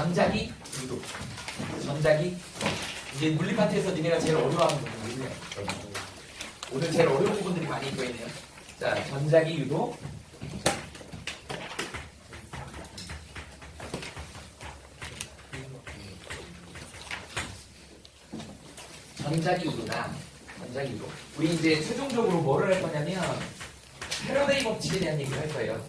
전자기 유도. 전자기 이제 물리 파트에서 니네가 제일 어려워하는 부분이에요. 오늘 제일 어려운 부분들이 많이 있거든요. 자, 전자기 유도. 전자기 유도다. 전자기 유도. 우리 이제 최종적으로 뭐를 할 거냐면 패러데이 법칙에 대한 얘기를 할 거예요.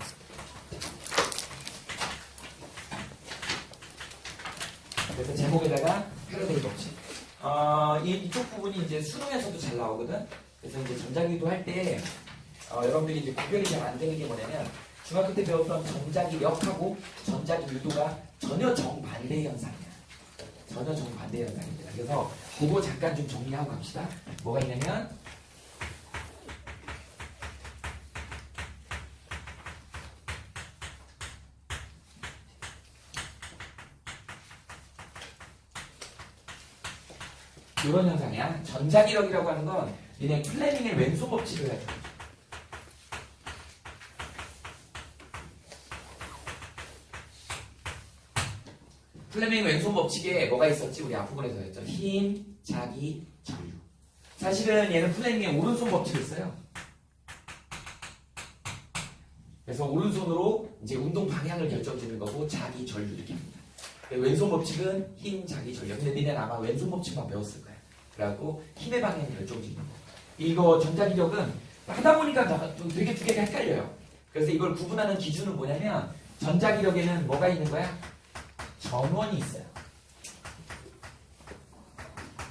그래서 제목에다가 패러데이 법칙. 이쪽 부분이 이제 수능에서도 잘 나오거든. 그래서 이제 전자기 유도 할 때 여러분들이 이제 구별이 잘 안 되는 게 뭐냐면 중학교 때 배웠던 전자기력하고 전자기 유도가 전혀 정반대 현상이야. 전혀 정반대 현상입니다. 그래서 그거 잠깐 좀 정리하고 갑시다. 뭐가 있냐면 이런 현상이야. 전자기력이라고 하는 건 니네 플래밍의 왼손 법칙을 해줘. 플래밍 왼손 법칙에 뭐가 있었지? 우리 앞부분에서 했죠. 힘, 자기, 전류. 사실은 얘는 플래밍의 오른손 법칙을 써요. 그래서 오른손으로 이제 운동 방향을 결정짓는 거고 자기, 전류 이렇게 합니다. 왼손 법칙은 힘, 자기, 전류. 근데 니네는 아마 왼손 법칙만 배웠을 거야. 그래갖고 힘의 방향을 결정짓는 거. 이거 전자기력은 하다 보니까 되게 두 개가 헷갈려요. 그래서 이걸 구분하는 기준은 뭐냐면 전자기력에는 뭐가 있는 거야? 전원이 있어요.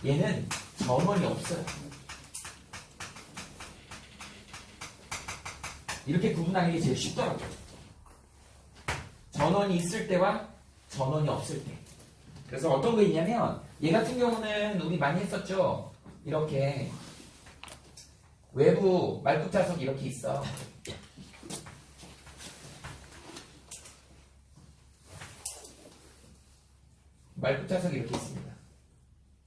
얘는 전원이 없어요. 이렇게 구분하는 게 제일 쉽더라고요. 전원이 있을 때와 전원이 없을 때. 그래서 어떤 거 있냐면 얘 같은 경우는 우리 많이 했었죠. 이렇게 외부 말뚝자석이 이렇게 있어. 말뚝자석이 이렇게 있습니다.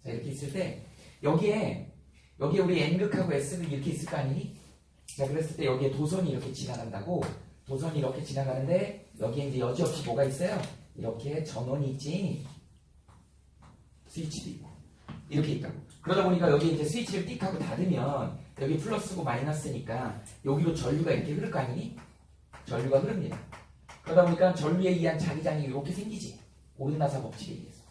자, 이렇게 있을 때 여기에 우리 N극하고 S극이 이렇게 있을 거 아니니? 자, 그랬을 때 여기에 도선이 이렇게 지나간다고. 도선이 이렇게 지나가는데 여기에 이제 여지없이 뭐가 있어요? 이렇게 전원이 있지. 스위치도 있고 이렇게 있다고. 그러다 보니까 여기 이제 스위치를 띡 하고 닫으면 여기 플러스고 마이너스니까 여기로 전류가 이렇게 흐를 거 아니니? 전류가 흐릅니다. 그러다 보니까 전류에 의한 자기장이 이렇게 생기지. 오른나사 법칙에 의해서.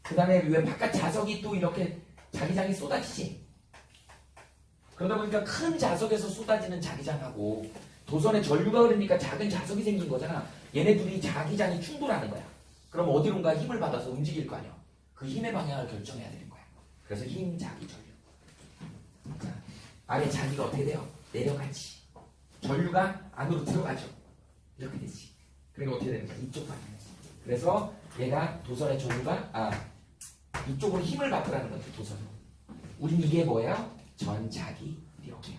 그 다음에 왜 바깥 자석이 또 이렇게 자기장이 쏟아지지? 그러다 보니까 큰 자석에서 쏟아지는 자기장하고 도선에 전류가 흐르니까 작은 자석이 생긴 거잖아. 얘네들이 자기장이 충돌하는 거야. 그럼 어디론가 힘을 받아서 움직일 거 아니야. 그 힘의 방향을 결정해야 되는 거야. 그래서 힘, 자기, 전류. 자, 아래 자기가 어떻게 돼요? 내려가지. 전류가 안으로 들어가죠. 이렇게 되지. 그러니까 어떻게 되는 거야? 이쪽 방향. 그래서 얘가 도선의 전류가 이쪽으로 힘을 받으라는 거죠. 도선으로. 우린 이게 뭐예요? 전자기력이야.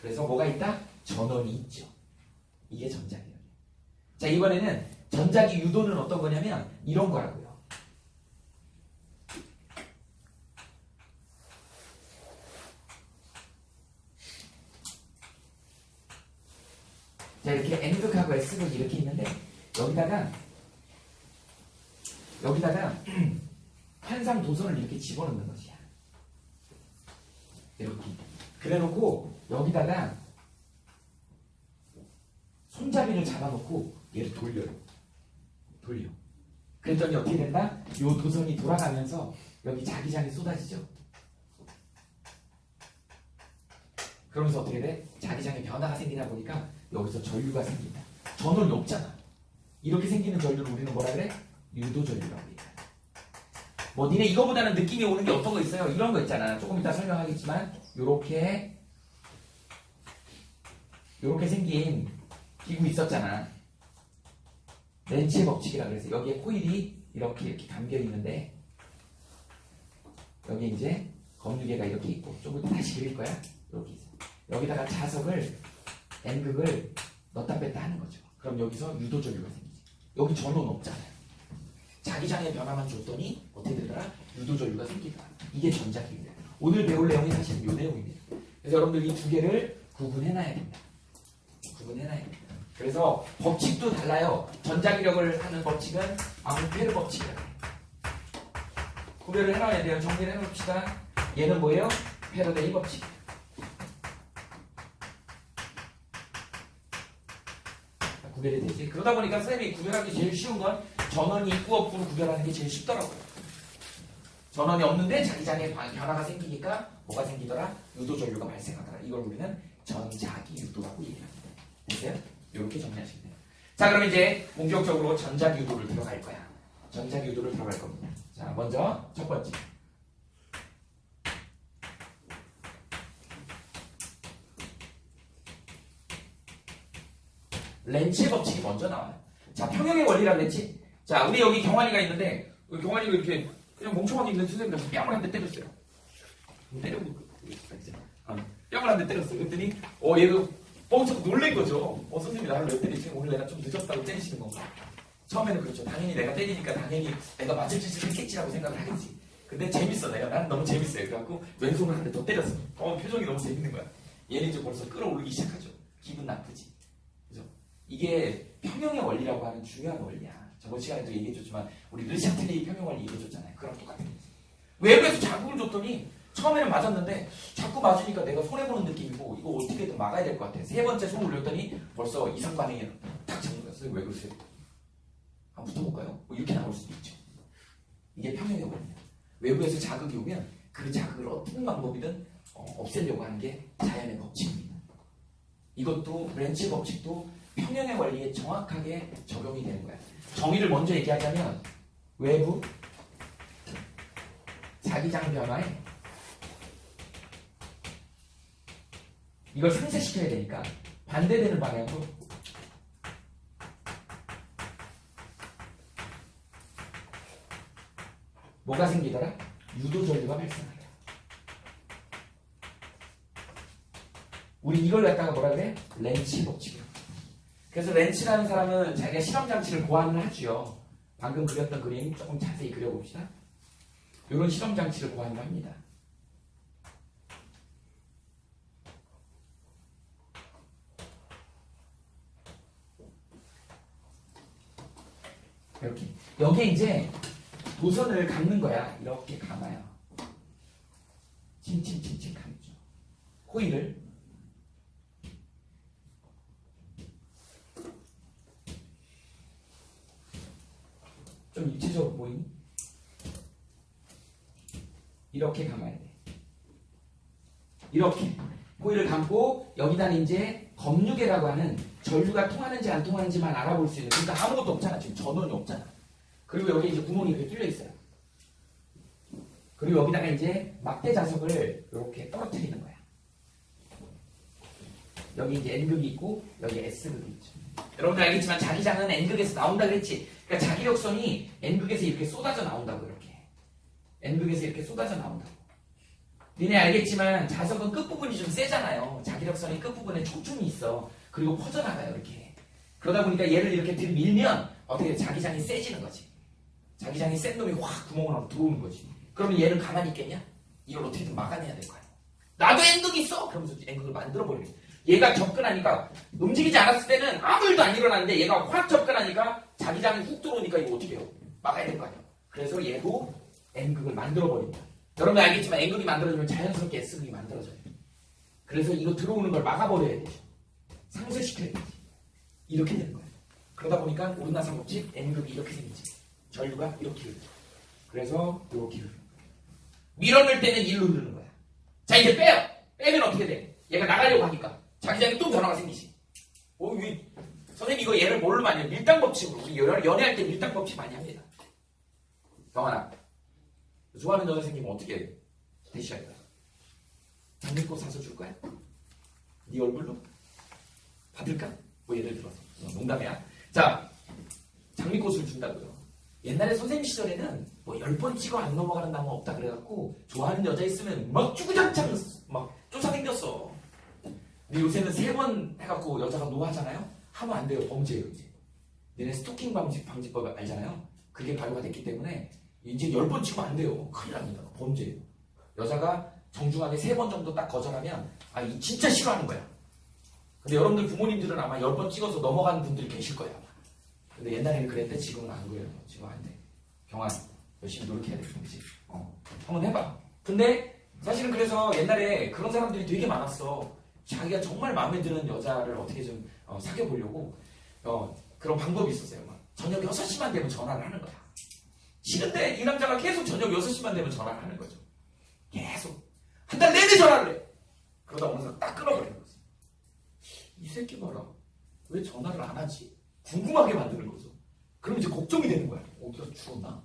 그래서 뭐가 있다? 전원이 있죠. 이게 전자기력. 자, 이번에는 전자기 유도는 어떤 거냐면 이런 거라고요. 자, 이렇게 N극하고 S극이 이렇게 있는데 여기다가 한상 도선을 이렇게 집어넣는 것이야. 이렇게. 그래놓고 여기다가 손잡이를 잡아놓고 얘를 돌려. 그랬더니 어떻게 된다? 이 도선이 돌아가면서 여기 자기장이 쏟아지죠. 그러면서 어떻게 돼? 자기장에 변화가 생기다 보니까 여기서 전류가 생긴다. 전원이 없잖아. 이렇게 생기는 전류를 우리는 뭐라 그래? 유도전류라고 해. 뭐 니네 이거보다는 느낌이 오는 게 어떤 거 있어요? 이런 거 있잖아. 조금 이따 설명하겠지만 요렇게 생긴 기구 있었잖아. 렌치의 법칙이라 그래서 여기에 코일이 이렇게 감겨 있는데 여기 이제 검유계가 이렇게 있고 조금 이따 다시 그릴 거야. 이렇게 있어. 여기다가 자석을 N극을 넣다 뺐다 하는 거죠. 그럼 여기서 유도전류가 생기지. 여기 전원 없잖아요. 자기장의 변화만 줬더니 어떻게 되더라? 유도전류가 생기더라. 이게 전자기입니다. 오늘 배울 내용이 사실은 이 내용입니다. 그래서 여러분들 이 두 개를 구분해놔야 됩니다. 구분해놔야 됩니다. 그래서 법칙도 달라요. 전자기력을 하는 법칙은 앙페르 법칙이에요. 구별을 해놔야 돼요. 정리를 해놓읍시다. 얘는 뭐예요? 패러데이 법칙. 구별이 되지. 그러다 보니까 선생님이 구별하기 제일 쉬운 건 전원이 있고 없고로 구별하는 게 제일 쉽더라고요. 전원이 없는데 자기장에 변화가 생기니까 뭐가 생기더라? 유도전류가 발생하더라. 이걸 우리는 전자기 유도라고 얘기합니다. 됐어요? 이렇게 정리하시면 돼요. 자, 그럼 이제 본격적으로 전자기 유도를 들어갈 거야. 전자기 유도를 들어갈 겁니다. 자, 먼저 첫 번째. 렌츠의 법칙이 먼저 나와요. 자, 평형의 원리라 그랬지? 자, 우리 여기 경환이가 있는데, 경환이가 이렇게 그냥 멍청하게 있는 선생님이 뺨을 한 대 때렸어요. 때려보고, 뺨을 한 대 때렸어요. 그랬더니, 얘도 뻥쳐서 놀란 거죠. 선생님이 나를 왜 때리지? 오늘 내가 좀 늦었다고 때리시는 건가? 처음에는 그렇죠. 당연히 내가 때리니까 당연히 내가 맞을 짓을 했겠지라고 생각을 하겠지. 근데 재밌어, 나는 너무 재밌어요. 그래갖고 왼손을 한 대 더 때렸어. 표정이 너무 재밌는 거야. 얘는 이제 벌써 끌어올리기 시작하죠. 기분 나쁘지. 그죠? 이게 평형의 원리라고 하는 중요한 원리야. 저번 시간에도 얘기해줬지만 우리 르샤틀리 평형 원리 얘기해줬잖아요. 그랑 똑같은 거지. 외부에서 자극을 줬더니 처음에는 맞았는데 자꾸 맞으니까 내가 손해보는 느낌이고 이거 어떻게든 막아야 될 것 같아. 세 번째 손 올렸더니 벌써 이상 반응이 딱 잡는 거야. 왜 그러세요? 한번 붙어볼까요? 이렇게 나올 수도 있죠. 이게 평형의 원리야. 외부에서 자극이 오면 그 자극을 어떤 방법이든 없애려고 하는 게 자연의 법칙입니다. 이것도 렌츠 법칙도 평형의 원리에 정확하게 적용이 되는 거야. 정의를 먼저 얘기하자면 외부 자기장 변화에 이걸 상쇄시켜야 되니까 반대되는 방향으로 뭐가 생기더라? 유도전류가 발생한다. 우리 이걸 갖다가 뭐라 그래? 렌츠 법칙이야. 그래서 렌츠라는 사람은 자기가 실험장치를 고안을 하죠. 방금 그렸던 그림 조금 자세히 그려봅시다. 이런 실험장치를 고안을 합니다. 이렇게. 여기에 이제 도선을 감는 거야. 이렇게 감아요. 침침침침 감죠. 호일을. 좀 입체적으로 보이니? 이렇게 감아야 돼. 이렇게. 호일을 감고 여기다는 이제 검유계라고 하는 전류가 통하는지 안 통하는지만 알아볼 수 있는, 그러니까 아무것도 없잖아. 지금 전원이 없잖아. 그리고 여기 이제 구멍이 이렇게 뚫려 있어요. 그리고 여기다가 이제 막대 자석을 이렇게 떨어뜨리는 거야. 여기 이제 N극이 있고 여기 S극이 있죠. 여러분들 알겠지만 자기장은 N극에서 나온다 그랬지. 그러니까 자기력선이 N극에서 이렇게 쏟아져 나온다고. 이렇게 N극에서 이렇게 쏟아져 나온다고. 니네 알겠지만 자석은 끝부분이 좀 세잖아요. 자기력선이 끝부분에 촉춤이 있어. 그리고 퍼져나가요. 이렇게. 그러다 보니까 얘를 이렇게 들밀면 어떻게 자기장이 세지는 거지. 자기장이 센 놈이 확 구멍을 하고 들어오는 거지. 그러면 얘를 가만히 있겠냐? 이걸 어떻게든 막아내야 될 거야. 나도 N극이 있어! 그러면서 N극을 만들어버리겠지. 얘가 접근하니까, 움직이지 않았을 때는 아무 일도 안 일어났는데 얘가 확 접근하니까 자기장이 훅 들어오니까 이거 어떻게 해요? 막아야 될 거 아니야. 그래서 얘도 N극을 만들어버린다. 여러분 알겠지만 N극이 만들어지면 자연스럽게 S극이 만들어져요. 그래서 이거 들어오는 걸 막아버려야 되죠. 상쇄시켜야 되지. 이렇게 되는 거예요. 그러다 보니까 오르나산 법칙 N극이 이렇게 생기지. 전류가 이렇게 흐르죠. 그래서 이렇게 흐르는 거예요. 밀어넣을 때는 일로 흐르는 거야. 자, 이제 빼요. 빼면 어떻게 돼? 얘가 나가려고 하니까 자기장에 또 변화가 생기지. 선생님 이거 얘를 뭘로 많이 해요? 밀당 법칙으로. 우리 연애할 때 밀당 법칙 많이 합니다. 경환아, 좋아하는 여자 생기면 어떻게 대시할 거야? 장미꽃 사서 줄 거야? 네 얼굴로? 받을까? 뭐 예를 들어서. 농담이야. 자, 장미꽃을 준다고요. 옛날에 선생님 시절에는 뭐 10번 찍어 안 넘어가는 나무 없다 그래갖고 좋아하는 여자 있으면 막 주구장창 막 쫓아다녔어. 근데 요새는 3번 해갖고 여자가 노하잖아요? 하면 안 돼요. 범죄예요 이제. 얘네 스토킹 방지법 알잖아요? 그게 발효가 됐기 때문에 이제 10번 찍으면 안 돼요. 큰일 납니다. 범죄예요. 여자가 정중하게 3번 정도 딱 거절하면 이 진짜 싫어하는 거야. 근데 여러분들 부모님들은 아마 10번 찍어서 넘어가는 분들이 계실 거예요. 아마. 근데 옛날에는 그랬는데 지금은 안 그래요. 지금 안 돼. 경환 열심히 노력해야 돼. 그렇지? 한번 해봐. 근데 사실은 그래서 옛날에 그런 사람들이 되게 많았어. 자기가 정말 마음에 드는 여자를 어떻게 좀 사귀어 보려고 그런 방법이 있었어요. 막 저녁 6시만 되면 전화를 하는 거야. 싫은데 이 남자가 계속 저녁 6시만 되면 전화를 하는 거죠. 계속 한 달 내내 전화를 해. 그러다 어느 순간 딱 끊어버리는 거지. 이 새끼 봐라. 왜 전화를 안 하지? 궁금하게 만드는 거죠. 그럼 이제 걱정이 되는 거야. 어디가 죽었나?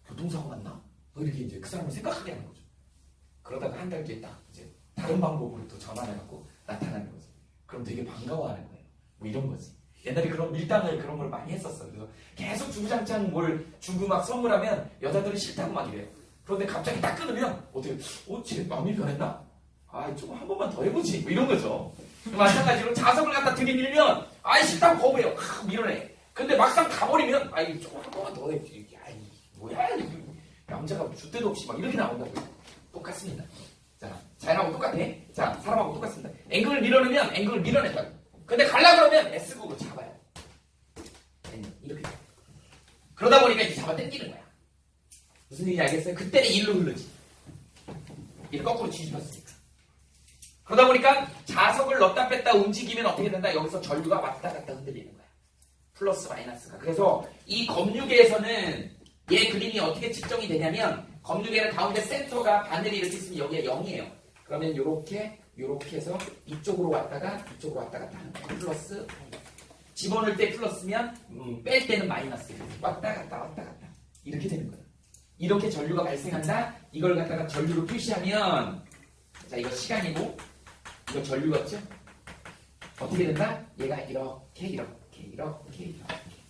교통사고 났나? 이렇게 이제 그 사람을 생각하게 하는 거죠. 그러다가 한 달 뒤에 딱 이제 다른 방법으로 또 전화를 해갖고 나타나는 거죠. 그럼 되게 반가워하는 거예요. 뭐 이런 거지. 옛날에 그런 밀당을 그런 걸 많이 했었어. 그래서 계속 주구장창 뭘 주고 막 선물하면 여자들은 싫다고 막 이래요. 그런데 갑자기 딱 끊으면 어떻게 쟤 마음이 변했나? 좀 한 번만 더 해보지. 뭐 이런 거죠. 마찬가지로 자석을 갖다 들이밀면 싫다고 거부해요. 밀어내. 근데 막상 가버리면 조금 한 번만 더 해보지. 뭐야 남자가 줏대도 없이 막 이렇게 나온다고요. 똑같습니다. 자, 자연하고 똑같아. 자, 사람하고 똑같습니다. 앵글을 밀어내면 앵글을 밀어낸다고. 근데 갈라 그러면 S국으로 잡아요. 이렇게. 그러다 보니까 이제 잡아 당기는 거야. 무슨 얘기인지 알겠어요? 그때는 일로 흐르지. 이렇게 거꾸로 뒤집었으니까. 그러다 보니까 자석을 넣었다 뺐다 움직이면 어떻게 된다? 여기서 전류가 왔다 갔다 흔들리는 거야. 플러스 마이너스가. 그래서 이 검유계에서는 얘 그림이 어떻게 측정이 되냐면 검유계는 가운데 센터가 바늘이 이렇게 있으면 여기가 0이에요. 그러면 요렇게 해서 이쪽으로 왔다가 이쪽으로 왔다 갔다 하는 거예요. 플러스 마이너스. 집어넣을 때 플러스면 뺄 때는 마이너스. 왔다 갔다 이렇게 되는 거예요. 이렇게 전류가 발생한다. 이걸 갖다가 전류로 표시하면 자 이거 시간이고 이거 전류였죠? 어떻게 된다? 얘가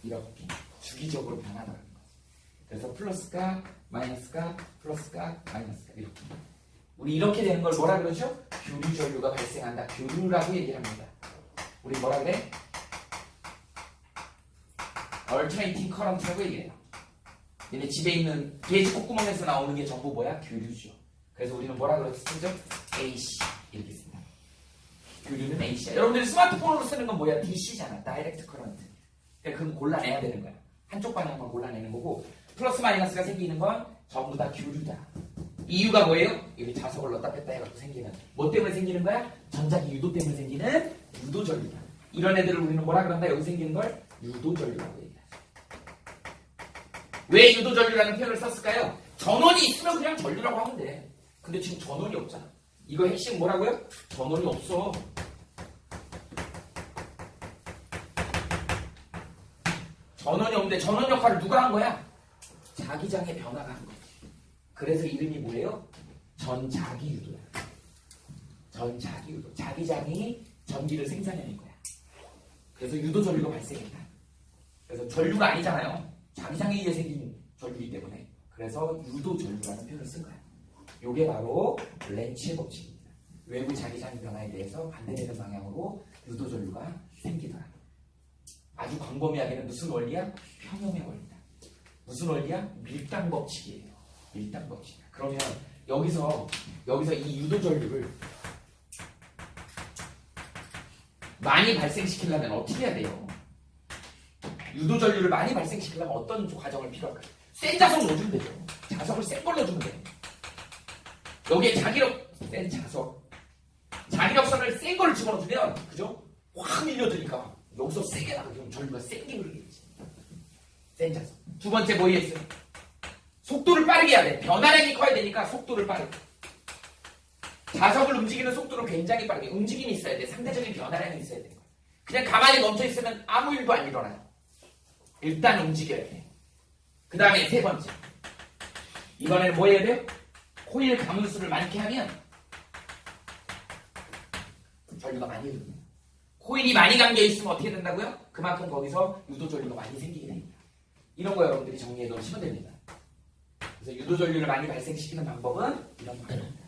이렇게 주기적으로 변하더라는 거죠. 그래서 플러스가 마이너스가 플러스가 마이너스가 이렇게. 우리 이렇게 되는 걸 뭐라 그러죠? 교류 전류가 발생한다. 교류라고 얘기를 합니다. 우리 뭐라 그래? alternating current라고 얘기해요. 얘네 집에 있는 게이지 콧구멍에서 나오는 게 전부 뭐야? 교류죠. 그래서 우리는 뭐라 그러죠? AC 이렇게 씁니다. 교류는 AC야. 여러분들이 스마트폰으로 쓰는 건 뭐야? DC잖아. 다이렉트 커런트. 그러니까 그건 골라내야 되는 거야. 한쪽 방향만 골라내는 거고 플러스 마이너스가 생기는 건 전부 다 교류다. 이유가 뭐예요? 여기 자석을 넣었다 뺐다 해갖고 생기는 뭐 때문에 생기는 거야? 전자기 유도 때문에 생기는 유도전류다. 이런 애들을 우리는 뭐라 그런다? 여기 생기는 걸 유도전류라고 얘기하죠. 왜 유도전류라는 표현을 썼을까요? 전원이 있으면 그냥 전류라고 하면 돼. 근데 지금 전원이 없잖아. 이거 핵심 뭐라고요? 전원이 없어. 전원이 없는데 전원 역할을 누가 한 거야? 자기장의 변화가 한 거지. 그래서 이름이 뭐예요? 전자기유도야. 전자기유도. 자기장이 전기를 생산해낸 거야. 그래서 유도전류가 발생했다. 그래서 전류가 아니잖아요. 자기장에 의해 생긴 전류이기 때문에. 그래서 유도전류라는 표현을 쓴 거야. 요게 바로 렌치의 법칙입니다. 외부 자기장 변화에 대해서 반대되는 방향으로 유도전류가 생기더라. 아주 광범위하게는 무슨 원리야? 평형의 원리다. 무슨 원리야? 밀당 법칙이에요. 밀당 법칙이야. 그러면 여기서 이 유도전류를 많이 발생시키려면 어떻게 해야 돼요? 유도전류를 많이 발생시키려면 어떤 과정을 필요할까요? 센 자석을 넣어주면 되죠. 자석을 센 걸 넣어주면 돼. 여기에 센 자석. 자기력선을 센 걸 집어넣으면, 그죠? 확 밀려드니까 여기서 세게 나가면 전류가 센게 흐르겠지. 센 자석. 두 번째 뭐 했어요? 속도를 빠르게 해야 돼. 변화량이 커야 되니까 속도를 빠르게. 자석을 움직이는 속도를 굉장히 빠르게. 움직임이 있어야 돼. 상대적인 변화량이 있어야 돼. 그냥 가만히 멈춰있으면 아무 일도 안 일어나요. 일단 움직여야 돼. 그 다음에 세 번째. 이번에는 뭐 해야 돼요? 코일 가문수를 많게 하면 전류가 많이 흐릅니다. 코일이 많이 감겨있으면 어떻게 된다고요? 그만큼 거기서 유도전류가 많이 생기게 됩니다. 이런 거 여러분들이 정리해 놓으시면 됩니다. 그래서 유도전류를 많이 발생시키는 방법은 이런 방법입니다.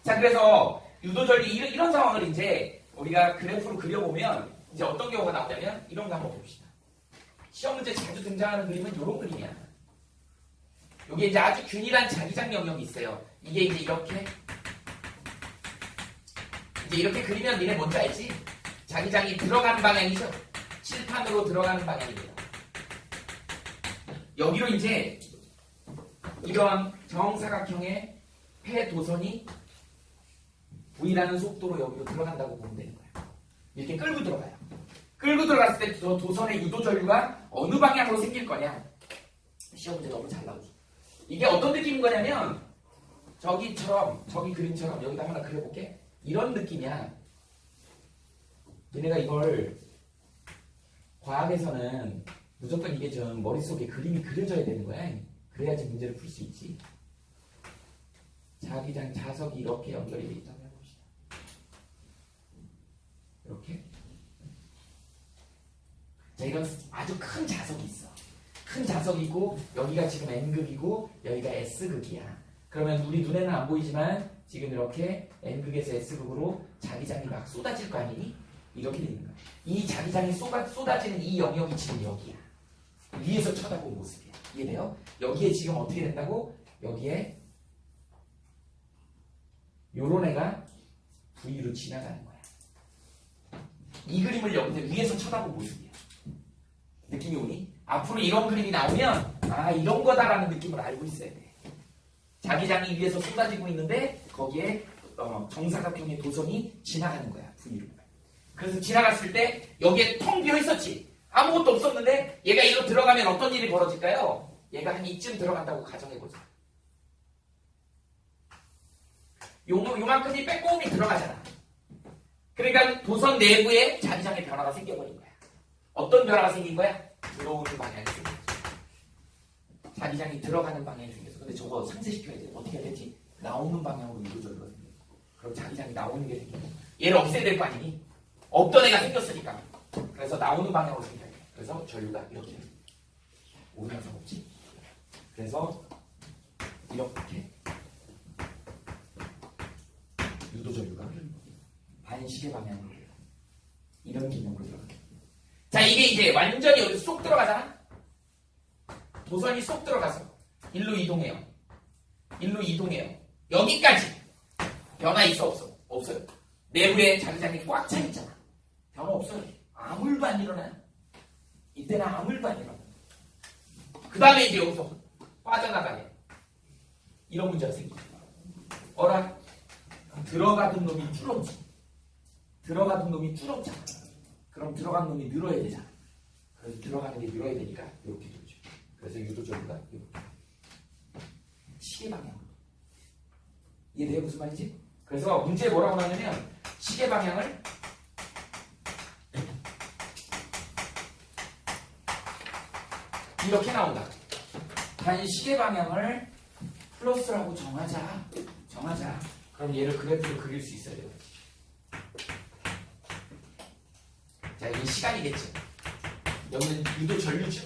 자, 그래서 유도전류 이런 상황을 이제 우리가 그래프로 그려보면 이제 어떤 경우가 나오냐면 이런 거 한번 봅시다. 시험 문제 자주 등장하는 그림은 이런 그림이야. 여기 이제 아주 균일한 자기장 영역이 있어요. 이게 이제 이렇게 그리면 니네 뭔지 알지? 자기장이 들어가는 방향이죠. 칠판으로 들어가는 방향입니다. 여기로 이제 이러한 정사각형의 폐 도선이 V라는 속도로 여기로 들어간다고 보면 되는 거예요. 이렇게 끌고 들어가요. 끌고 들어갔을 때 저 도선의 유도 전류가 어느 방향으로 생길 거냐. 시험 문제 너무 잘 나오죠. 이게 어떤 느낌인 거냐면 저기처럼 저기 그림처럼 여기다 하나 그려볼게. 이런 느낌이야. 얘네가 이걸 과학에서는 무조건 이게 좀 머릿속에 그림이 그려져야 되는 거야. 그래야지 문제를 풀 수 있지. 자기장 자석이 이렇게 연결이 돼 있다고 해봅시다. 이렇게. 자, 이런 아주 큰 자석이 있어. 큰 자석이고 여기가 지금 N극이고 여기가 S극이야. 그러면 우리 눈에는 안 보이지만 지금 이렇게 N극에서 S극으로 자기장이 막 쏟아질 거 아니니? 이렇게 되는 거야. 이 자기장이 쏟아지는 이 영역이 지금 여기야. 위에서 쳐다본 모습이야. 이해돼요? 여기에 지금 어떻게 된다고? 여기에 요런 애가 V로 지나가는 거야. 이 그림을 여기서 위에서 쳐다본 모습이야. 느낌이 오니? 앞으로 이런 그림이 나오면 아 이런 거다라는 느낌을 알고 있어야 돼. 자기장이 위에서 쏟아지고 있는데 거기에 정사각형의 도선이 지나가는 거야. V로. 그래서 지나갔을 때 여기에 텅 비어 있었지. 아무것도 없었는데 얘가 이리로 들어가면 어떤 일이 벌어질까요? 얘가 한 이쯤 들어간다고 가정해보자. 요만큼이 빼꼼히 들어가잖아. 그러니까 도선 내부에 자기장의 변화가 생겨버린 거야. 어떤 변화가 생긴 거야? 들어오는 방향이 생겼어. 자기장이 들어가는 방향이 생겼어. 근데 저거 상쇄시켜야 돼. 어떻게 해야 되지? 나오는 방향으로 유도전류가 생겼어. 그럼 자기장이 나오는 게 생겨. 얘를 없애야 될 거 아니니? 없던 애가 생겼으니까. 그래서 나오는 방향으로 생겨야 돼. 그래서 전류가 이렇게 오면서 없지. 그래서 이렇게 유도전류가 반시계 방향으로 이런 기능으로 들어가요. 자, 이게 이제 완전히 여기 쏙 들어가잖아. 도선이 쏙 들어가서 일로 이동해요. 일로 이동해요. 여기까지 변화 있어 없어? 없어요. 내부에 자기장이 꽉 차 있잖아. 변화 없어요. 아무 일도 안 일어나요. 이때는 아무 일도 안 일어나요. 그 다음에 이제 여기서 빠져나가네. 이런 문제가 생기죠. 어라? 들어가던 놈이 줄었지. 들어가던 놈이 줄었잖아. 그럼 들어간 놈이 늘어야 되잖아. 그래서 들어가는 게 늘어야 되니까 이렇게 되죠. 그래서 유도전류가 이렇게. 시계 방향으로. 이해돼요? 무슨 말인지? 그래서 문제에 뭐라고 나오냐면 시계 방향을 이렇게 나온다. 반시계 방향을 플러스라고 정하자. 그럼 얘를 그래프로 그릴 수 있어야 돼요. 자, 이게 시간이겠죠. 여기는 유도 전류죠.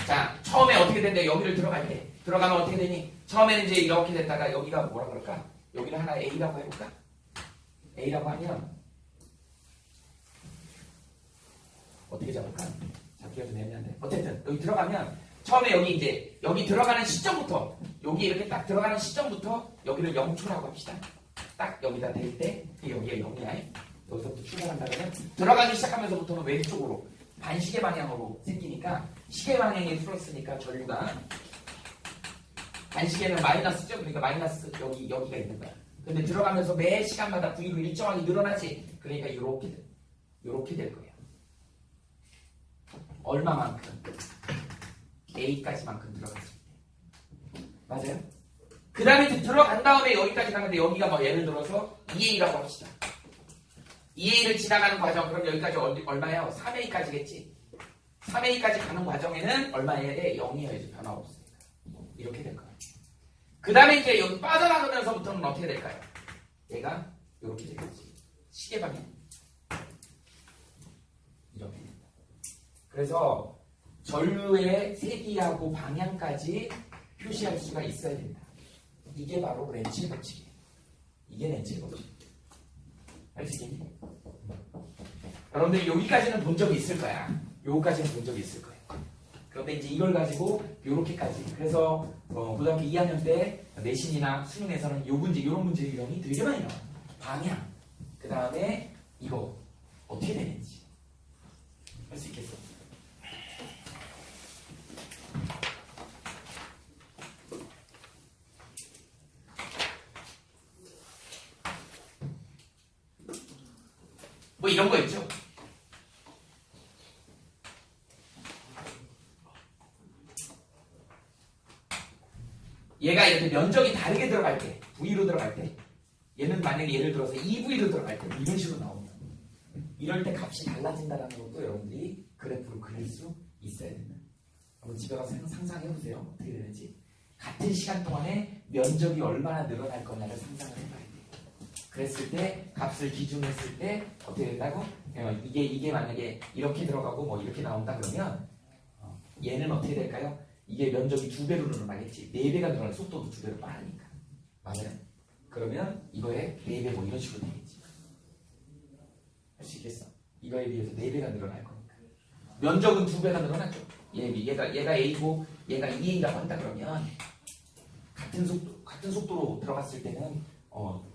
자, 처음에 어떻게 된대? 여기를 들어갈 때. 들어가면 어떻게 되니? 처음에는 이제 이렇게 됐다가 여기가 뭐라 그럴까? 여기를 하나 A라고 해볼까? A라고 하면 어떻게 잡을까? 잡기가 좀 애매한데. 어쨌든 여기 들어가면 처음에 여기 이제 여기 들어가는 시점부터 여기 이렇게 딱 들어가는 시점부터 여기를 0초라고 합시다. 딱 여기다 댈 때 여기가 0이야. 여기서부터 출발한다 그러면 들어가기 시작하면서부터는 왼쪽으로 반시계 방향으로 생기니까 시계 방향이 플러스니까 전류가 반시계는 마이너스죠. 그러니까 마이너스 여기가 있는 거야. 근데 들어가면서 매 시간마다 V로 일정하게 늘어나지. 그러니까 이렇게 될 거예요. 얼마만큼? A까지만큼 들어갔을 때. 맞아요? 그 다음에 들어간 다음에 여기까지 가는데 여기가 뭐 예를 들어서 2A라고 합시다. 2A를 지나가는 과정, 그럼 여기까지 얼마예요? 3A까지겠지? 3A까지 가는 과정에는 얼마여야 돼? 0이어야지. 변화 없으니까. 이렇게 될 거예요. 그 다음에 이제 여기 빠져나가면서부터는 어떻게 될까요? 얘가 이렇게 되겠지. 시계 방향. 이렇게 된다. 그래서 전류의 세기하고 방향까지 표시할 수가 있어야 된다. 이게 바로 렌치의 법칙이에요. 이게 렌치의 법칙. 할 수 있겠니? 여러분들 여기까지는 본 적이 있을 거야. 요거까지는 본 적이 있을 거예요. 그런데 이제 이걸 가지고 요렇게까지. 그래서 고등학교 2학년 때 내신이나 수능에서는 요런 문제 유형이 되게 많이 나와요. 방향. 그 다음에 이거 어떻게 되는지 할 수 있겠어? 뭐 이런 거 있죠? 얘가 이렇게 면적이 다르게 들어갈 때, V로 들어갈 때, 얘는 만약에 예를 들어서 2V로 들어갈 때 이런 식으로 나오면 이럴 때 값이 달라진다는 것도 여러분들이 그래프로 그릴 수 있어야 된다. 한번 집에 가서 상상해보세요. 어떻게 되는지. 같은 시간 동안에 면적이 얼마나 늘어날 거냐를 상상을 해봐야 돼요. 그랬을 때 값을 기준했을 때 어떻게 된다고? 이게 만약에 이렇게 들어가고 뭐 이렇게 나온다 그러면 얘는 어떻게 될까요? 이게 면적이 2배로 늘어나겠지. 4배가 늘어날 속도도 2배로 빠르니까. 맞아요? 그러면 이거에 4배 뭐 이런 식으로 되겠지. 할 수 있겠어? 이거에 비해서 4배가 늘어날 거니까. 면적은 2배가 늘어났죠. 얘가 A고 얘가 2A라고 한다 그러면 같은 속도로 들어갔을 때는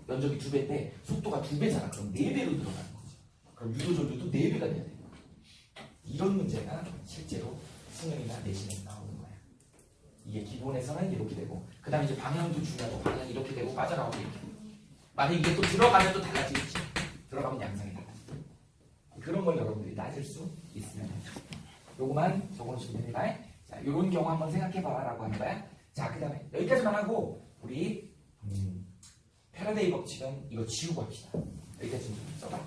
면적이 2배인데 속도가 2배잖아. 그럼 4배로 늘어나는 거지. 그럼 유도전류도 4배가 돼야 돼요. 이런 문제가 실제로 수능이나 내신에 나오는 거야. 이게 기본에서는 이렇게 되고 그 다음에 이제 방향도 중요하고 방향이 이렇게 되고 빠져나오고 이렇게 되고 만약에 이게 또 들어가면 또 달라지겠지. 들어가면 양상이 달라지고 그런 걸 여러분들이 따질 수 있으면 요거만 적어놓으시면 됩니다. 자, 요런 경우 한번 생각해봐라 라고 하는 거야. 자, 그 다음에 여기까지만 하고 우리 패러데이 법칙은 이거 지우고 합시다. 여기까지 좀 써봐.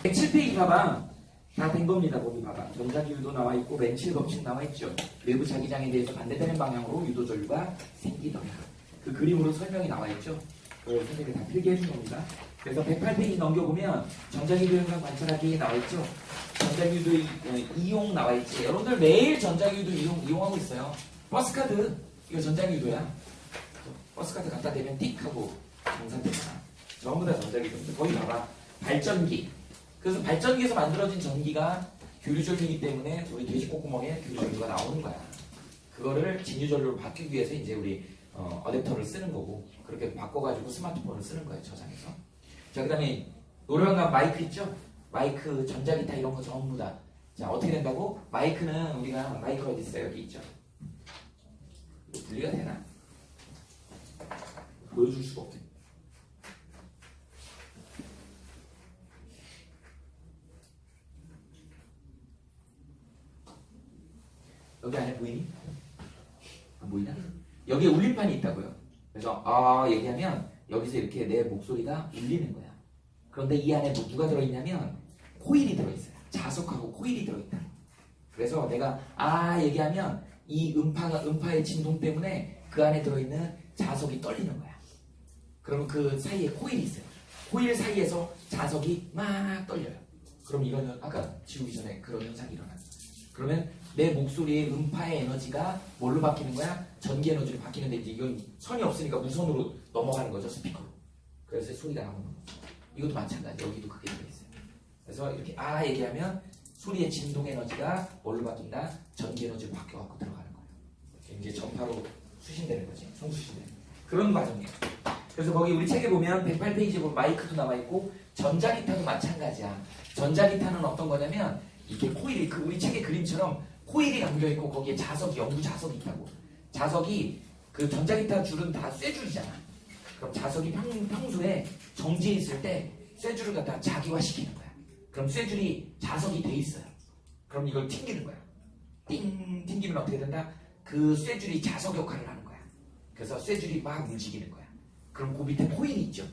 107페이지 봐봐. 다 된 겁니다. 거기 봐봐. 전자기유도 나와 있고 렌칠 법칙 나와 있죠. 외부 자기장에 대해서 반대되는 방향으로 유도전류가 생기더라. 그 그림으로 설명이 나와 있죠. 그걸 선생님이 다 필기해 준 겁니다. 그래서 108페이지 넘겨보면 전자기유 현상 관찰하기 나와 있죠. 전자기유도 이용 나와 있지. 여러분들 매일 전자기유도 이용하고 있어요. 버스카드 이거 전자기유도야. 버스카드 갖다 대면 띡 하고 정산되잖아. 전부 다 전자기유도인데 거기 봐봐. 발전기. 그래서 발전기에서 만들어진 전기가 교류전류이기 때문에 우리 돼지 콧구멍에 교류전류가 나오는 거야. 그거를 진유전류로 바뀌기 위해서 이제 우리 어댑터를 쓰는 거고 그렇게 바꿔가지고 스마트폰을 쓰는 거예요. 저장해서. 자, 그 다음에 노래방 가면 마이크 있죠? 마이크, 전자기타 이런 거 전부 다. 자, 어떻게 된다고? 마이크는 우리가 마이크 어디 있어요? 여기 있죠? 분리가 되나? 보여줄 수가 없대. 여기 안에 보이니? 안 보이나? 여기에 울림판이 있다고요. 그래서 얘기하면 여기서 이렇게 내 목소리가 울리는 거야. 그런데 이 안에 뭐 누가 들어있냐면 코일이 들어있어요. 자석하고 코일이 들어있다. 그래서 내가 얘기하면 이 음파의 진동 때문에 그 안에 들어있는 자석이 떨리는 거야. 그러면 그 사이에 코일이 있어요. 코일 사이에서 자석이 막 떨려요. 그럼 이거는 아까 지우기 전에 그런 현상이 일어나요. 그러면 내 목소리의 음파의 에너지가 뭘로 바뀌는 거야? 전기 에너지로 바뀌는데 이제 이건 선이 없으니까 무선으로 넘어가는 거죠. 스피커로. 그래서 소리가 나오는 거죠. 이것도 마찬가지. 여기도 그게 들어있어요. 그래서 이렇게 얘기하면 소리의 진동 에너지가 뭘로 바뀐다? 전기 에너지로 바뀌어갖고 들어가는 거예요. 이제 전파로 수신되는 거지. 송수신되는 그런 과정이에요. 그래서 거기 우리 책에 보면 108페이지에 보면 마이크도 나와있고 전자기타도 마찬가지야. 전자기타는 어떤 거냐면 이게 코일이 우리 책의 그림처럼 코일이 감겨있고 거기에 자석이 연구 자석이 있다고. 자석이 그 전자기타 줄은 다 쇠줄이잖아. 그럼 자석이 평소에 정지해 있을 때 쇠줄을 갖다가 자기화시키는 거야. 그럼 쇠줄이 자석이 돼 있어요. 그럼 이걸 튕기는 거야. 띵 튕기면 어떻게 된다? 그 쇠줄이 자석 역할을 하는 거야. 그래서 쇠줄이 막 움직이는 거야. 그럼 그 밑에 코일이 있죠.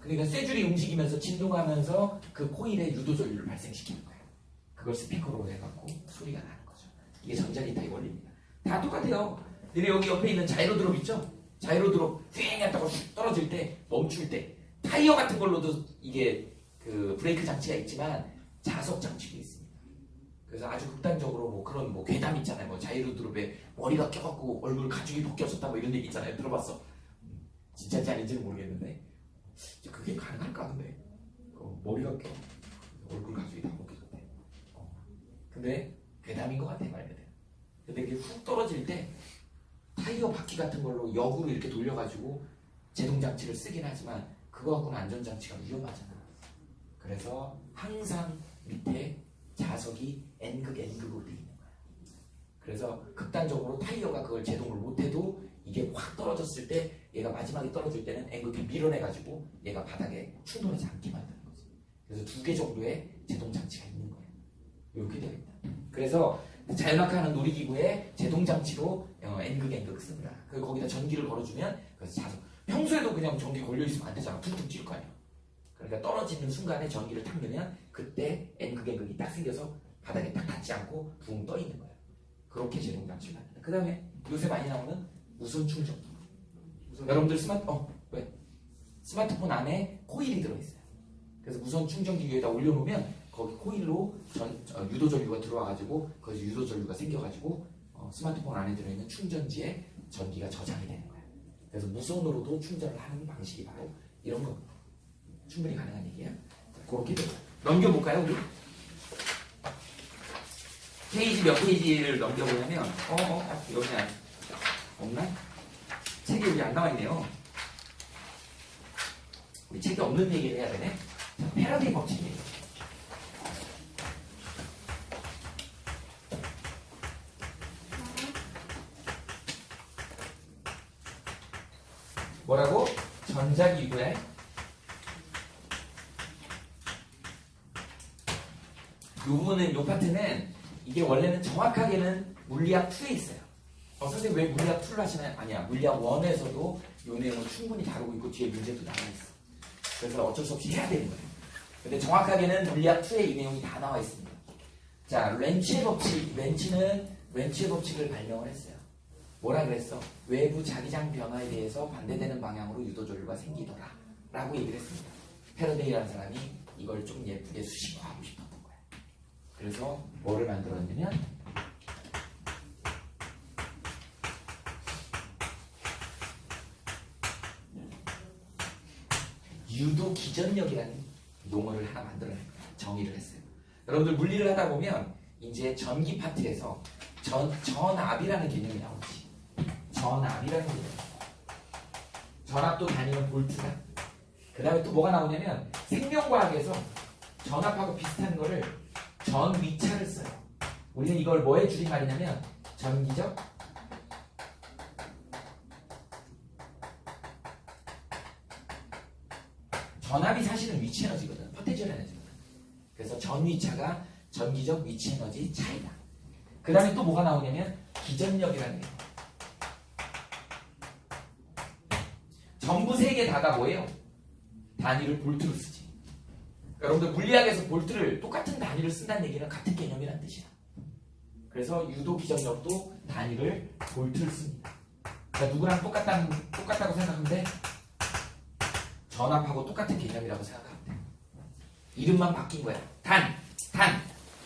그러니까 쇠줄이 움직이면서 진동하면서 그 코일에 유도전류를 발생시키는 거야. 그걸 스피커로 해갖고 소리가 나는 거죠. 이게 전자기타의 원리입니다. 다 똑같아요. 근데 여기 옆에 있는 자이로드롭 있죠? 자이로드롭 휘잉 했다고 떨어질 때, 멈출 때 타이어 같은 걸로도 이게 그 브레이크 장치가 있지만 자석 장치도 있습니다. 그래서 아주 극단적으로 뭐 그런 뭐 괴담 있잖아요. 뭐 자이로드롭에 머리가 껴갖고 얼굴 가죽이 벗겨졌다 뭐 이런 얘기 있잖아요. 들어봤어? 진짜인지 아닌지는 모르겠는데 그게 가능할까 근데 머리가 껴 얼굴 가죽이 다 벗겨졌대. 근데 괴담인 것 같아 말 그대로. 근데 이게 훅 떨어질 때 타이어 바퀴 같은 걸로 역으로 이렇게 돌려가지고 제동장치를 쓰긴 하지만 그거 갖고는 안전장치가 위험하잖아. 그래서 항상 밑에 자석이 N극 N극으로 되어 있는 거야. 그래서 극단적으로 타이어가 그걸 제동을 못해도 이게 확 떨어졌을 때 얘가 마지막에 떨어질 때는 N극이 밀어내가지고 얘가 바닥에 충돌하지 않게 만드는 거지. 그래서 2개 정도의 제동 장치가 있는 거예요. 이렇게 되어 있다. 그래서 자연낙하하는 놀이기구에 제동 장치로 N극 N극 씁니다. 그리고 거기다 전기를 걸어주면 그래서 자석. 평소에도 그냥 전기 걸려 있으면 안 되잖아. 툭툭 찔 거 아니야. 그러니까 떨어지는 순간에 전기를 탁 넣으면 그때 N극 N극이 딱 생겨서 바닥에 딱 닿지 않고 붕 떠 있는 거예요. 그렇게 제동 장치를 만든다. 그 다음에 요새 많이 나오는 무선 충전기. 여러분들 스마트폰 안에 코일이 들어있어요. 그래서 무선 충전기 위에다 올려놓으면 거기 코일로 유도 전류가 들어와가지고 거기서 유도 전류가 생겨가지고 스마트폰 안에 들어있는 충전지에 전기가 저장이 되는 거예요. 그래서 무선으로도 충전을 하는 방식이 바로 이런 겁니다. 충분히 가능한 얘기예요. 그렇게 돼요. 넘겨볼까요, 우리? 페이지 몇 페이지를 넘겨보냐면 이거 그냥 없나? 책이 여기 안 나와있네요. 우리 책이 없는 얘기를 해야 되네. 자, 패러데이 법칙이에요. 뭐라고? 전자기구에 요 파트는 이게 원래는 정확하게는 물리학 2에 있어요. 선생님 왜 물리학 2를 하시나요? 아니야. 물리학 1에서도 요 내용을 충분히 다루고 있고 뒤에 문제도 나와있어. 그래서 어쩔 수 없이 해야 되는 거예요. 근데 정확하게는 물리학 2에 이 내용이 다 나와 있습니다. 자, 렌치의 법칙을 발명을 했어요. 뭐라 그랬어? 외부 자기장 변화에 대해서 반대되는 방향으로 유도전류가 생기더라 라고 얘기를 했습니다. 패러데이라는 사람이 이걸 좀 예쁘게 수식화하고 싶었던 거예요. 그래서 뭐를 만들었냐면 유도 기전력이라는 용어를 하나 만들어낸 거예요. 정의를 했어요. 여러분들 물리를 하다 보면 이제 전기 파트에서 전압이라는 개념이 나오지. 전압이라는 개념. 전압도 다니는 볼트다. 그 다음에 또 뭐가 나오냐면 생명과학에서 전압하고 비슷한 거를 전위차를 써요. 우리는 이걸 뭐의 줄임말이냐면 전기적 전압이 사실은 위치 에너지거든. 포텐셜 에너지거든. 그래서 전위차가 전기적 위치 에너지 차이다. 그 다음에 또 뭐가 나오냐면 기전력이라는 게 전부 세 개 다가 뭐예요? 단위를 볼트로 쓰지. 여러분들 물리학에서 볼트를 똑같은 단위를 쓴다는 얘기는 같은 개념이라는 뜻이야. 그래서 유도 기전력도 단위를 볼트를 씁니다. 그러니까 누구랑 똑같다고 생각하면 돼? 전압하고 똑같은 개념이라고 생각하면 돼. 이름만 바뀐 거야. 단.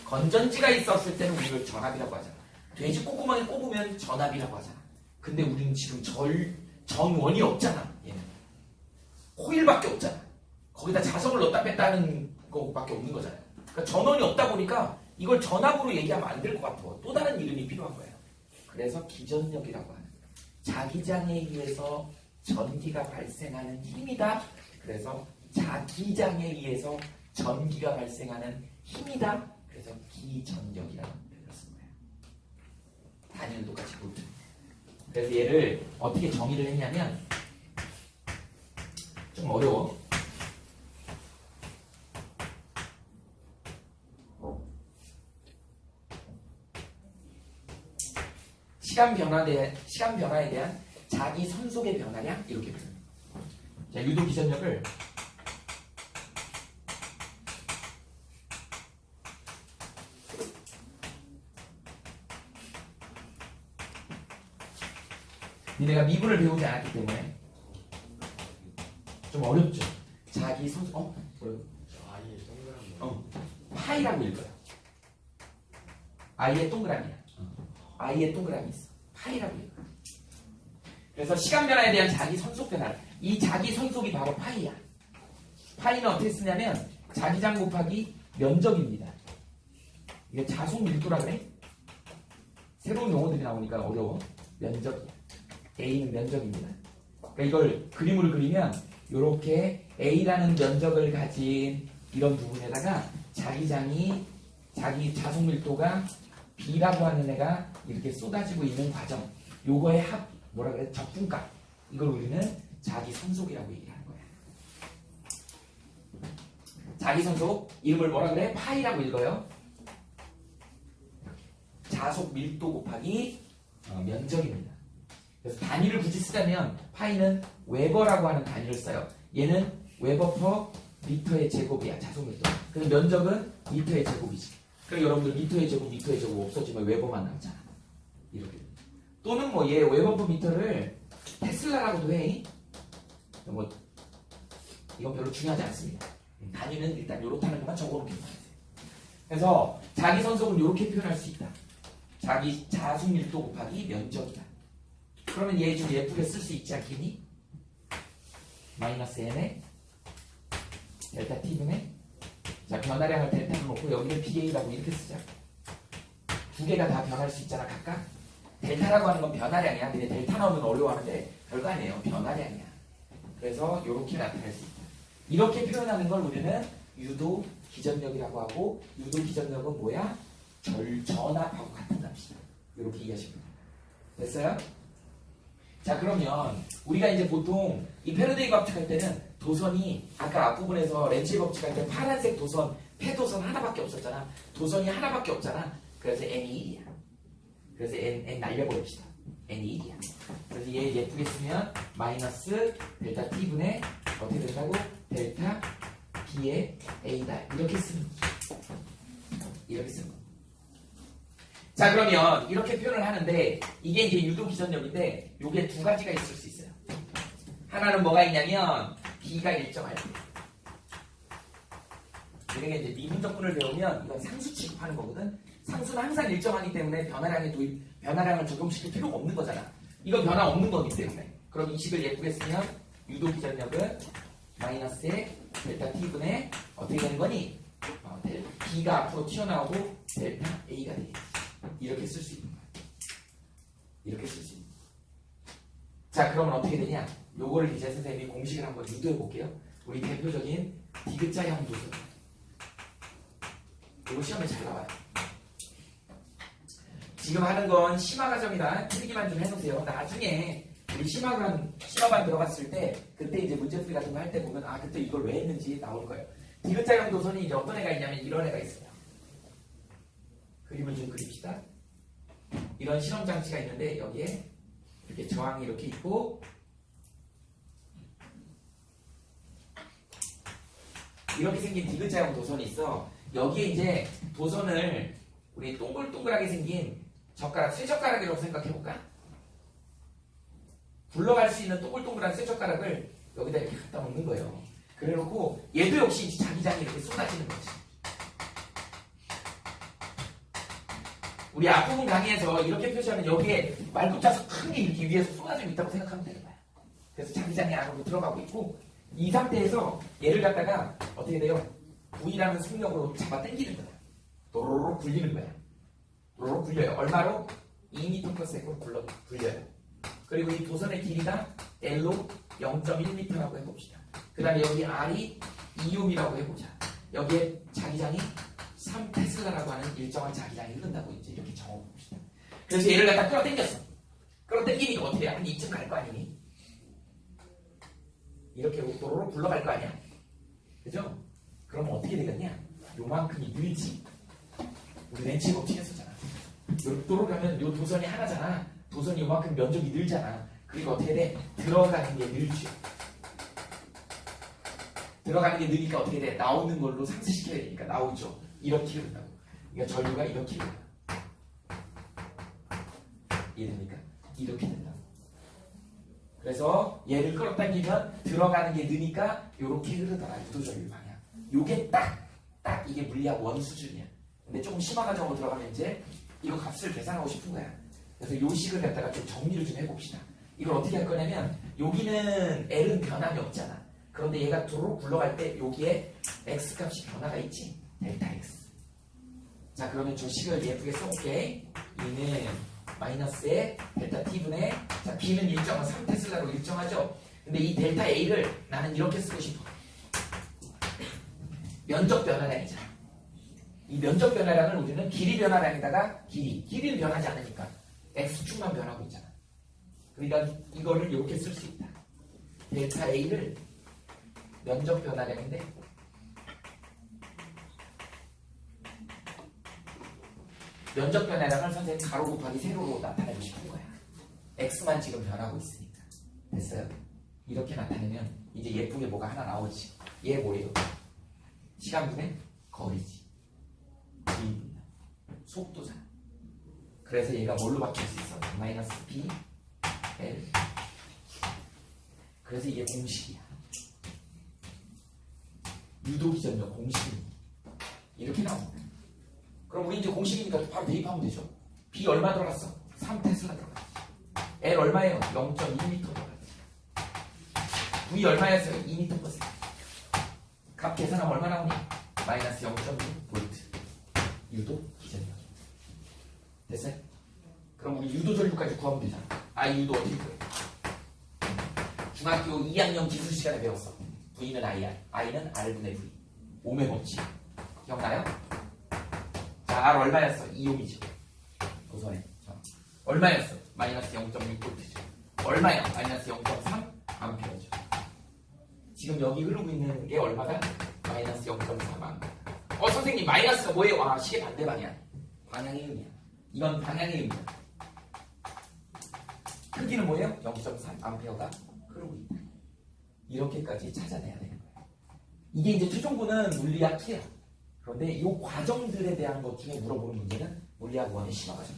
건전지가 있었을 때는 우리를 전압이라고 하잖아. 돼지 콧구멍에 꼽으면 전압이라고 하잖아. 근데 우리는 지금 전원이 없잖아. 얘는 코일밖에 없잖아. 거기다 자석을 넣었다 뺐다 하는 거밖에 없는 거잖아요. 그러니까 전원이 없다 보니까 이걸 전압으로 얘기하면 안 될 것 같아. 또 다른 이름이 필요한 거예요. 그래서 기전력이라고 하는 거예요. 자기장에 의해서 전기가 발생하는 힘이다. 그래서 자기장에 의해서 전기가 발생하는 힘이다. 그래서 기전력이라고 불렀을 거예요. 단위는 똑같이 볼트. 그래서 얘를 어떻게 정의를 했냐면 좀 어려워. 시간 변화에 대한 자기 선속의 변화량 이렇게 표현해요. 자, 유도 기전력을 니네가 미분을 배우지 않았기 때문에 좀 어렵죠. 자기 선속 뭐라고? 파이라고 읽어요. 아이의 동그라미야. 아이의 동그라미 있어. 파이라고 읽어요. 그래서 시간 변화에 대한 자기 선속 변화. 이 자기 선속이 바로 파이야. 파이는 어떻게 쓰냐면 자기장 곱하기 면적입니다. 이게 자속 밀도라 그래? 새로운 용어들이 나오니까 어려워. 면적이야. A는 면적입니다. 그러니까 이걸 그림으로 그리면 이렇게 A라는 면적을 가진 이런 부분에다가 자기 자속 밀도가 B라고 하는 애가 이렇게 쏟아지고 있는 과정, 요거의 뭐라 그래? 적분값. 이걸 우리는 자기 선속이라고 얘기를 하는 거야. 자기 선속 이름을 뭐라 그래? 파이라고 읽어요. 자속 밀도 곱하기 면적입니다. 그래서 단위를 굳이 쓰자면 파이는 웨버라고 하는 단위를 써요. 얘는 웨버 퍼 미터의 제곱이야. 자속 밀도. 그래서 면적은 미터의 제곱이지. 그럼 여러분들 미터의 제곱 없어지면 웨버만 남잖아. 이렇게. 또는 뭐 얘 웨버 퍼 미터를 테슬라라고도 해. 뭐 이건 별로 중요하지 않습니다. 단위는 일단 요렇다는 것만 적어놓기만 하세요. 그래서 자기 선속은 요렇게 표현할 수 있다. 자기 자속 밀도 곱하기 면적이다. 그러면 얘 좀 예쁘게 쓸 수 있지 않겠니? 마이너스 n에 델타 t분의 자 변화량을 델타로 놓고 여기를 BA라고 이렇게 쓰자. 두 개가 다 변할 수 있잖아 각각. 델타라고 하는 건 변화량이야. 근데 델타 나오면 어려워하는데 별거 아니에요. 변화량이야. 그래서 이렇게 나타낼 수 있다. 이렇게 표현하는 걸 우리는 유도 기전력이라고 하고, 유도 기전력은 뭐야? 전압하고 같은 값이다. 이렇게 이해하시면 됩니다. 됐어요? 자 그러면 우리가 이제 보통 이 패러데이 법칙 할 때는 도선이 아까 앞부분에서 렌치 법칙 할 때 파란색 도선, 폐도선 하나밖에 없었잖아. 도선이 하나밖에 없잖아. 그래서 n이 1이야. 그래서 n 날려버립시다. n이 1이야. 그래서 얘 예쁘게 쓰면 마이너스 델타 t분의 어떻게 된다고? 델타 b의 a다. 이렇게 쓰는 거. 자 그러면 이렇게 표현을 하는데 이게 이제 유도 기전력인데 요게 두 가지가 있을 수 있어요. 하나는 뭐가 있냐면 B가 일정할 때. 우리가 이제 미분적분을 배우면 이건 상수 취급하는 거거든. 상수는 항상 일정하기 때문에 변화량을 적용시킬 필요가 없는 거잖아. 이건 변화 없는 거기 때문에. 그럼 이 식을 예쁘게 쓰면 유도 기전력은 마이너스의 델타 t분의 어떻게 되는 거니? B가 앞으로 튀어나오고 델타 A가 되겠지. 이렇게 쓸 수 있는 거야. 이렇게 쓸 수 있는 거야. 자 그러면 어떻게 되냐? 요거를 이제 선생님이 공식을 한번 유도해 볼게요. 우리 대표적인 디귿자형 도선. 이거 시험에 잘 나와요. 지금 하는 건 심화 과정이라 틀리기만 좀 해놓으세요. 나중에 우리 심화반 들어갔을 때 그때 이제 문제풀이 같은 거 할 때 보면 아 그때 이걸 왜 했는지 나올 거예요. 디귿자형 도선이 이제 어떤 애가 있냐면 이런 애가 있어요. 그림을 좀 그립시다. 이런 실험 장치가 있는데 여기에 이렇게 저항이 이렇게 있고 이렇게 생긴 디귿자형 도선이 있어. 여기에 이제 도선을 우리 동글동글하게 생긴 쇠젓가락이라고 생각해볼까? 굴러갈 수 있는 동글동글한 쇠젓가락을 여기다 이렇게 갖다 놓는 거예요. 그래놓고 얘도 역시 자기장이 이렇게 쏟아지는 거지. 우리 앞부분 강의에서 이렇게 표시하면 여기에 말붙자서 큰 게 이렇게 위에서 쏟아지고 있다고 생각하면 되는 거야. 그래서 자기장이 안으로 들어가고 있고 이 상태에서 얘를 갖다가 어떻게 돼요? V라는 속력으로 잡아 당기는 거야. 도로로 굴리는 거야. 도로로 굴려요. 얼마로? 2m/s로 굴려요. 그리고 이 도선의 길이가 L로 0.1m라고 해봅시다. 그 다음에 여기 R이 2옴이라고 해보자. 여기에 자기장이 3테슬라라고 하는 일정한 자기장이 흐른다고 이제 이렇게 적어봅시다. 그래서 얘를 갖다 끌어당겼어. 끌어당기니까 어떻게 해? 한 이쯤 갈 거 아니니? 이렇게 도로로 굴러갈 거 아니야? 그죠? 그럼 어떻게 되겠냐? 요만큼이 늘지. 우리 렌치 법칙 했었잖아. 요 도로 가면 요 도선이 하나잖아. 도선이 요만큼 면적이 늘잖아. 그리고 어떻게 돼? 들어가는 게 늘죠. 들어가는 게 느니까 어떻게 돼? 나오는 걸로 상쇄시켜야 되니까 나오죠. 이렇게 흐른다고. 그러니까 전류가 이렇게 흐른다. 이해됩니까? 이렇게 된다고. 그래서 얘를 끌어당기면 들어가는 게 느니까 이렇게 흐르더라. 유도전류 방향. 요게 딱 이게 물리학 원 수준이야. 근데 조금 심화 과정으로 들어가면 이제 이거 값을 계산하고 싶은 거야. 그래서 요 식을 갖다가 좀 정리를 좀 해봅시다. 이걸 어떻게 할 거냐면 여기는 L은 변함이 없잖아. 그런데 얘가 도로 굴러갈 때 여기에 X값이 변화가 있지. 델타 X. 자 그러면 저 식을 예쁘게 써볼게. E는 마이너스에 델타 T분의 자 B는 일정한 3테슬라로 일정하죠. 근데 이 델타 A를 나는 이렇게 쓰고 싶어. 면적 변화량이잖아. 이 면적 변화량을 우리는 길이 변화량에다가 길이는 변하지 않으니까 x축만 변하고 있잖아. 그러니까 이거를 이렇게 쓸 수 있다. 델타 A를 면적 변화량인데 면적 변화량을 선생님 가로 곱하기 세로로 나타내고 싶은 거야. x만 지금 변하고 있으니까. 됐어요? 이렇게 나타내면 이제 예쁘게 뭐가 하나 나오지. 얘 뭐예요? 시간분의 거리지. 속도잖아. 그래서 얘가 뭘로 바뀔 수 있어? 마이너스 b l. 그래서 이게 공식이야. 유도기전력 공식이 이렇게 나옵니다. 그럼 우리 이제 공식이니까 바로 대입하면 되죠. b 얼마 들어갔어? 3테슬라 들어갔어. l 얼마예요? 0.2m 들어갔어. v 얼마였어요? 2m/s. 값 계산하면 얼마 나오니? 마이너스 0.6V. 유도 기전력. 됐어요? 그럼 우리 유도 전류까지 구하면 되잖아. 유도 어떻게 구해? 중학교 2학년 기술 시간에 배웠어. V는 IR, I는 R분의 V. 오메 법칙. 기억나요? 자, R 얼마였어? 2옴이죠. 고선해. 얼마였어? 마이너스 0.6V죠. 얼마야? 마이너스 0.3A죠. 지금 여기 흐르고 있는 게 얼마다? 마이너스 0.3A. 선생님, 마이너스가 뭐예요? 시계 반대 방향. 방향의 의미야. 이건 방향의 의미야. 크기는 뭐예요? 0.3A가 흐르고 있다. 이렇게까지 찾아내야 되는 거야. 이게 이제 최종부는 물리학 2야. 그런데 이 과정들에 대한 것 중에 물어보는 문제는 물리학 1의 심화 과정.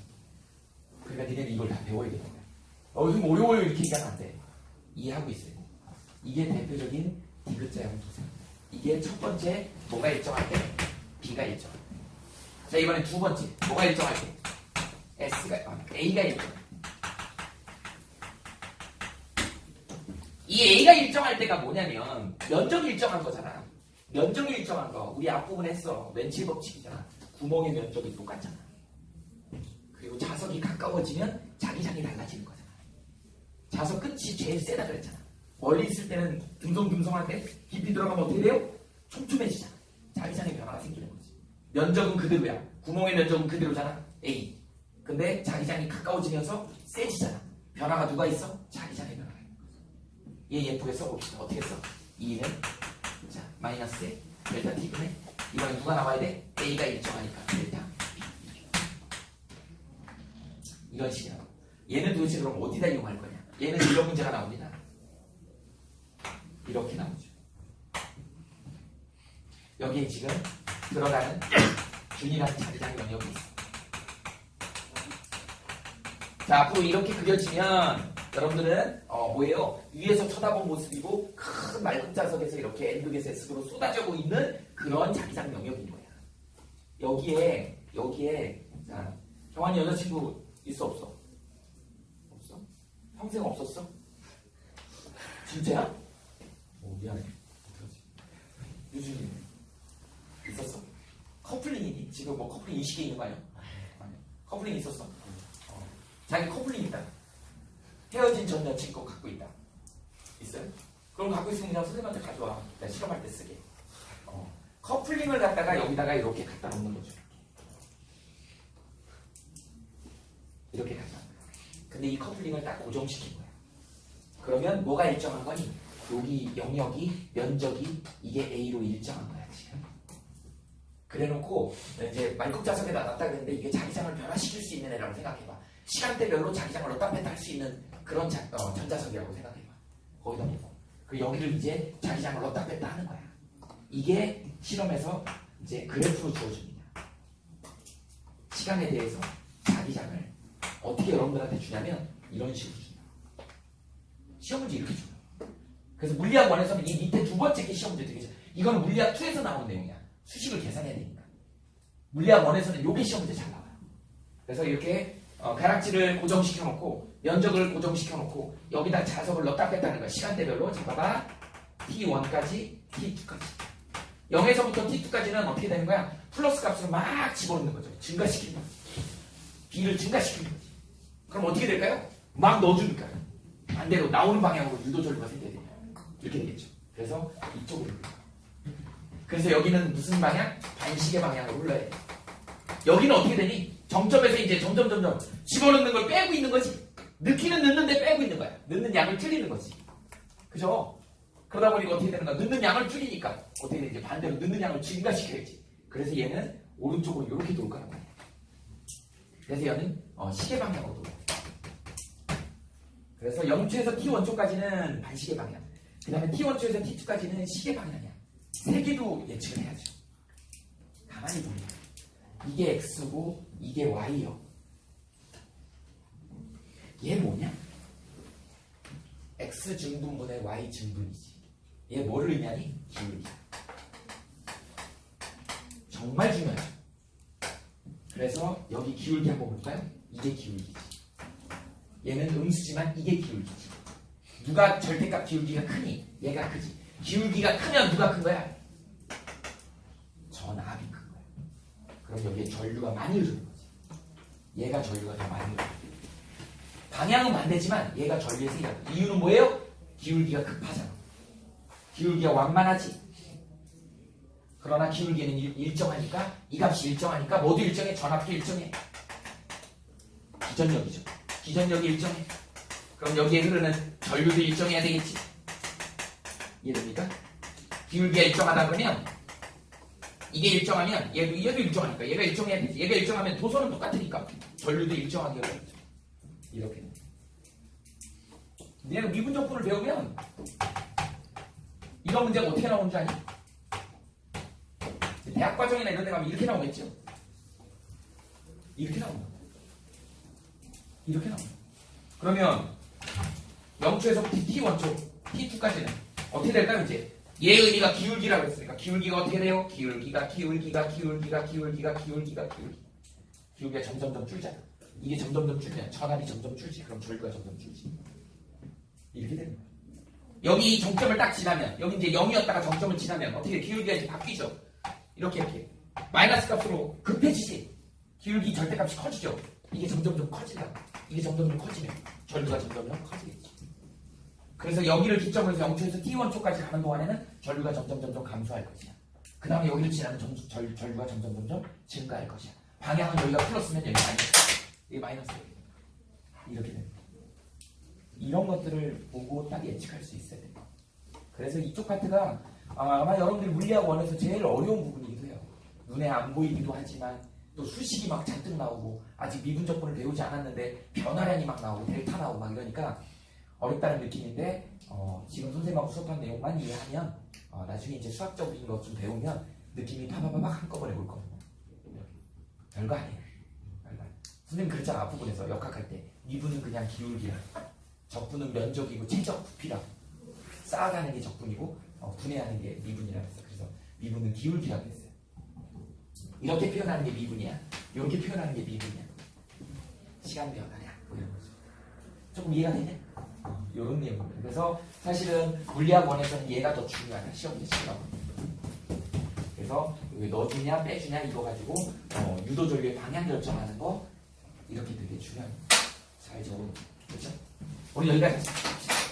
그러니까 니네는 이걸 다 배워야 되는 거야. 선생님 어려워요 이렇게 얘기하면 안 돼. 이해하고 있어요. 이게 대표적인 디귿자 형도상. 이게 첫 번째 뭐가 일정할 때 B가 일정할 때. 자, 이번엔 두 번째 뭐가 일정할 때 A가 일정할 때. 이 A가 일정할 때가 뭐냐면 면적이 일정한 거잖아. 면적이 일정한 거 우리 앞부분 했어. 렌치 법칙이잖아. 구멍의 면적이 똑같잖아. 그리고 자석이 가까워지면 자기장이 달라지는 거잖아. 자석 끝이 제일 세다 그랬잖아. 멀리 있을 때는 듬성듬성할 때 깊이 들어가면 어떻게 돼요? 촘촘해지잖아. 자기장의 변화가 생기는 거지. 면적은 그대로야. 구멍의 면적은 그대로잖아. A. 근데 자기장이 가까워지면서 세지잖아. 변화가 누가 있어? 자기장의 변화가 있는 거지. 얘 예쁘게 써봅시다. 어떻게 써? 2는 자 마이너스 델타 T분의 이번에 누가 나와야 돼? A가 일정하니까 델타 이런 식이라고. 얘는 도대체 그럼 어디다 이용할 거냐? 얘는 이런 문제가 나옵니다. 이렇게 나오죠. 여기에 지금 들어가는 균이라는 자기장 영역이 있어. 자, 앞으로 이렇게 그려지면 여러분들은 뭐예요? 위에서 쳐다본 모습이고 큰 맑은 자석에서 이렇게 N극에서 S극으로 쏟아지고 있는 그런 자기장 영역인 거야. 여기에 자, 경환이 여자친구 있어 없어? 없어? 평생 없었어? 진짜야? 미안해. 어떡하지? 유준이 있었어? 커플링이니? 지금 뭐 커플링 인식에 있는 거 아니야? 아니. 커플링 있었어? 자기 커플링 있다. 헤어진 전 여친 거 갖고 있다. 있어요? 그럼 갖고 있으면 그냥 선생님한테 가져와. 내가 실험할 때 쓰게. 커플링을 갖다가 여기다가 이렇게 갖다 놓는 거죠. 이렇게 갖다 놓는 거야. 근데 이 커플링을 딱 고정시킨 거야. 그러면 뭐가 일정한 거니? 여기 영역이, 면적이 이게 A로 일정한 거야, 지금. 그래 놓고 이제 말뚝자석에다 놨다 그랬는데 이게 자기장을 변화시킬 수 있는 애라고 생각해봐. 시간대별로 자기장을 넣다 뺐다 할 수 있는 그런 전자석이라고 생각해봐. 거기다 놓고. 그 여기를 이제 자기장을 넣다 뺐다 하는 거야. 이게 실험에서 이제 그래프로 주어집니다. 시간에 대해서 자기장을 어떻게 여러분들한테 주냐면 이런 식으로 준다. 시험 문제 이렇게 줘요. 그래서 물리학 1에서는 이 밑에 두 번째 게 시험 문제 되겠죠. 이거는 물리학 2에서 나온 내용이야. 수식을 계산해야 되니까. 물리학 1에서는 요게 시험 문제 잘 나와요. 그래서 이렇게 가락지를 고정시켜 놓고 면적을 고정시켜 놓고 여기다 자석을 넣다 뺐다는 거야. 시간대별로 잡아봐. T1까지 T2까지 0에서부터 T2까지는 어떻게 되는 거야? 플러스 값으로 막 집어넣는 거죠. 증가시키는 거지. B를 증가시키는 거지. 그럼 어떻게 될까요? 막 넣어주니까 반대로 나오는 방향으로 유도 전류가 생겨야 돼요. 이렇게 되겠죠. 그래서 이쪽으로 그래서 여기는 무슨 방향? 반시계 방향으로 흘러야 돼. 여기는 어떻게 되니? 정점에서 이제 점점 집어넣는 걸 빼고 있는 거지. 넣기는 넣는데 빼고 있는 거야. 넣는 양을 줄이는 거지. 그죠? 그러다 보니까 어떻게 되는 거야? 넣는 양을 줄이니까 어떻게 되지? 반대로 넣는 양을 증가시켜야지. 그래서 얘는 오른쪽으로 이렇게 돌 거란 말이야. 그래서 얘는 시계 방향으로 돌아. 그래서 0초에서 t1초까지는 반시계 방향. 그 다음에 t1초에서 t2까지는 시계 방향이야. 세 개도 예측을 해야죠. 가만히 보면 이게 x고 이게 y요. 얘 뭐냐? x 증분분의 y 증분이지. 얘 뭐를 의미하니? 기울기. 정말 중요하죠. 그래서 여기 기울기 한번 볼까요? 이게 기울기지. 얘는 음수지만 이게 기울기지. 누가 절대값 기울기가 크니? 얘가 크지. 기울기가 크면 누가 큰 거야? 전압이 큰 거야. 그럼 여기에 전류가 많이 흐르는 거지. 얘가 전류가 더 많이 흐르는 거야. 방향은 반대지만 얘가 전류의 세기가. 이유는 뭐예요? 기울기가 급하잖아. 기울기가 완만하지. 그러나 기울기는 일정하니까, 이 값이 일정하니까 모두 일정해. 전압도 일정해. 기전력이죠. 기전력이 일정해. 그럼 여기에 흐르는 전류도 일정해야 되겠지. 이해됩니까? 기울기가 일정하다 그러면 이게 일정하면 얘도 일정하니까 얘가 일정해야 되지. 얘가 일정하면 도선은 똑같으니까 전류도 일정하게 흐르죠. 이렇게. 얘는 미분적분을 배우면 이런 문제가 어떻게 나오는 줄 아니? 대학 과정이나 이런 데 가면 이렇게 나오겠죠? 이렇게 나온다. 이렇게 나온다. 그러면 0초에서부터 t1초, t2까지는 어떻게 될까요? 이제 얘의 의미가 기울기라고 했으니까 기울기가 어떻게 돼요? 기울기가 기울기가 점점점 줄잖아. 이게 점점점 줄면 전압이 점점 줄지. 그럼 전류가 점점 줄지. 이렇게 되는 거예요. 여기 정점을 딱 지나면 여기 이제 0이었다가 정점을 지나면 어떻게 기울기가 이제 바뀌죠? 이렇게 마이너스 값으로 급해지지. 기울기 절대값이 커지죠. 이게 점점 커진다. 이게 점점 커지면 전류가 점점 커지겠지. 그래서 여기를 기점으로 해서 0초에서 t1초까지 가는 동안에는 전류가 점점 감소할 것이야. 그 다음에 여기를 지나면 전류가 점점 증가할 것이야. 방향은 여기가 플러스면 여기 마이너스. 이게 마이너스예요. 이렇게 됩니다. 이런 것들을 보고 딱 예측할 수 있어야 돼요. 그래서 이쪽 파트가 아마 여러분들 물리학 원에서 제일 어려운 부분이기도 해요. 눈에 안 보이기도 하지만 또 수식이 막 잔뜩 나오고 아직 미분적분을 배우지 않았는데 변화량이 막 나오고 델타 나오고 막 이러니까 어렵다는 느낌인데 지금 선생님하고 수업한 내용만 이해하면 나중에 이제 수학적인 것 좀 배우면 느낌이 파바바박 한꺼번에 올 겁니다. 별거 아니에요. 선생님 그랬잖아. 앞부분에서 역학할 때 미분은 그냥 기울기라, 적분은 면적이고 최적 부피라, 쌓아가는 게 적분이고 분해하는 게 미분이라고 했어. 그래서 미분은 기울기라고 했어요. 이렇게 표현하는 게 미분이야. 이렇게 표현하는 게 미분이야. 시간 변화야. 뭐 이런 거죠. 조금 이해가 되냐? 이런 내용입니다. 그래서 사실은 물리학 원에서는 얘가 더 중요하다. 시험 예측하고. 그래서 여기 넣어주냐 빼주냐 이거 가지고 유도 전류의 방향 결정하는 거 이렇게 되게 중요합니다. 잘 적어. 그렇죠? 우리 여기까지 했습니다.